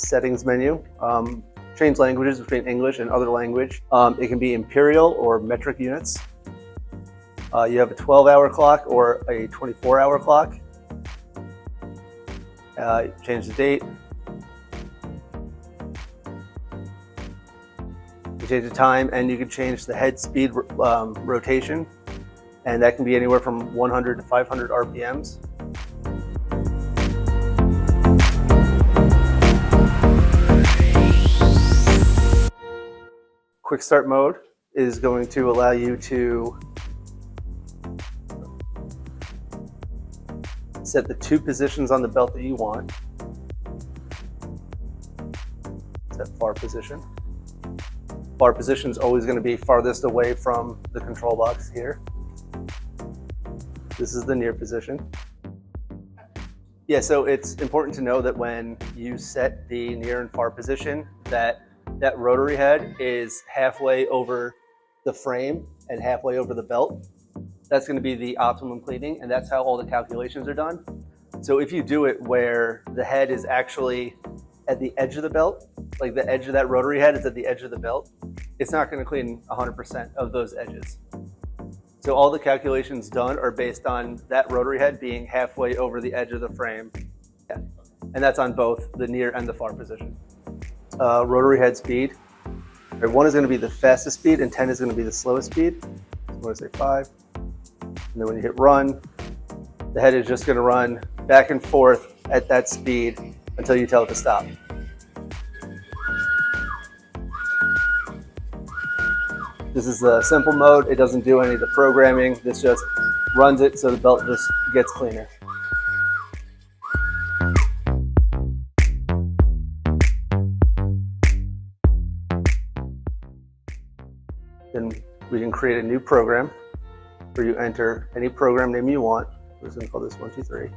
settings menu. Change languages between English and other language. It can be imperial or metric units. You have a 12-hour clock or a 24-hour clock. Change the date. You change the time, and you can change the head speed rotation, and that can be anywhere from 100 to 500 RPMs. Quick start mode is going to allow you to set the 2 positions on the belt that you want. Set far position. Far position is always going to be farthest away from the control box here. This is the near position. Yeah, so it's important to know that when you set the near and far position, that rotary head is halfway over the frame and halfway over the belt. That's going to be the optimum cleaning, and that's how all the calculations are done. So if you do it where the head is actually at the edge of the belt, like the edge of that rotary head is at the edge of the belt, it's not going to clean 100% of those edges. So all the calculations done are based on that rotary head being halfway over the edge of the frame. Yeah. And that's on both the near and the far position. Rotary head speed. 1 is going to be the fastest speed and 10 is going to be the slowest speed. So I'm going to say 5. And then when you hit run, the head is just going to run back and forth at that speed until you tell it to stop. This is the simple mode. It doesn't do any of the programming. This just runs it so the belt just gets cleaner. Then we can create a new program where you enter any program name you want. We're just going to call this 123.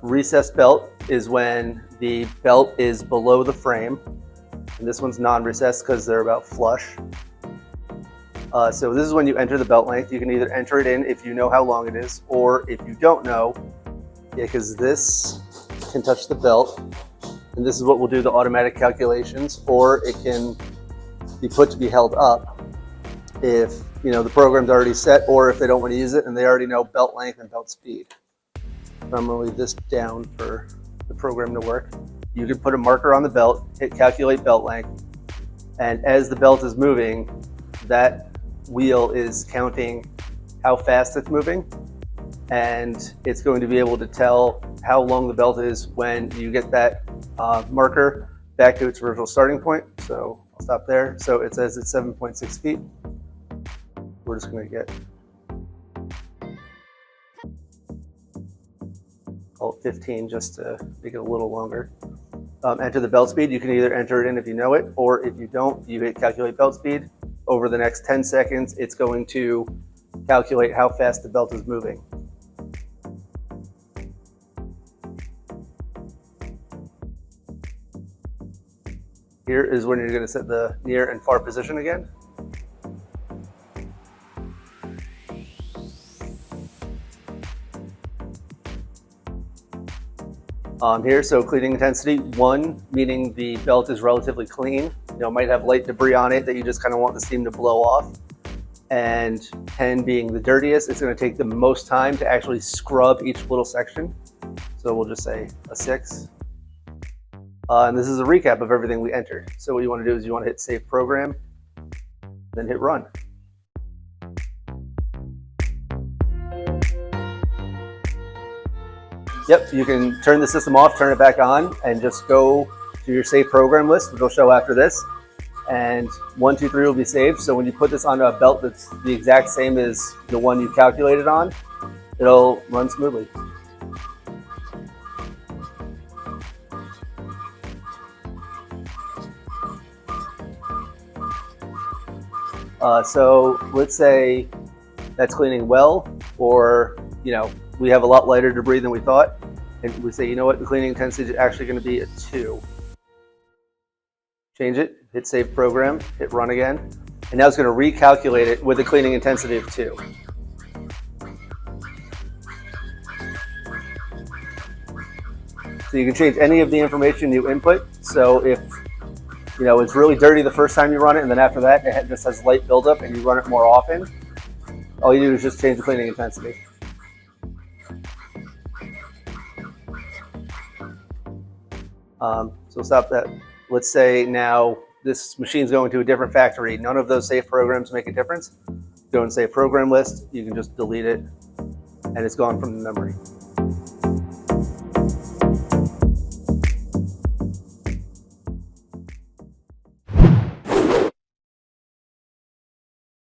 Recessed belt is when the belt is below the frame. And this one's non-recessed because they're about flush. So this is when you enter the belt length. You can either enter it in if you know how long it is, or if you don't know, because this can touch the belt. And this is what will do the automatic calculations, or it can be put to be held up if the program's already set, or if they don't want to use it and they already know belt length and belt speed. I'm going to leave this down for the program to work. You can put a marker on the belt, hit calculate belt length, and as the belt is moving, that wheel is counting how fast it's moving, and it's going to be able to tell how long the belt is when you get that marker back to its original starting point. So I'll stop there. So it says it's 7.6 feet. We're just going to get 15 just to make it a little longer. Enter the belt speed. You can either enter it in if you know it, or if you don't, you hit calculate belt speed. Over the next 10 seconds, it's going to calculate how fast the belt is moving. Here is when you're going to set the near and far position again. Here, so cleaning intensity, 1 meaning the belt is relatively clean. Might have light debris on it that you just kind of want the steam to blow off. And 10 being the dirtiest, it's going to take the most time to actually scrub each little section. So we'll just say a 6. And this is a recap of everything we entered. So what you want to do is you want to hit save program, then hit run. Yep, you can turn the system off, turn it back on, and just go to your save program list, which will show after this. And 1, 2, 3 will be saved. So when you put this on a belt that's the exact same as the one you calculated on, it'll run smoothly. So let's say that's cleaning well, or we have a lot lighter debris than we thought, and we say, the cleaning intensity is actually going to be a 2. Change it, hit save program, hit run again, and now it's going to recalculate it with a cleaning intensity of 2. So you can change any of the information you input. So if it's really dirty the first time you run it, and then after that it just has light buildup and you run it more often, all you do is just change the cleaning intensity. So stop that. Let's say now this machine's going to a different factory. None of those safe programs make a difference. Go and say program list. You can just delete it, and it's gone from the memory.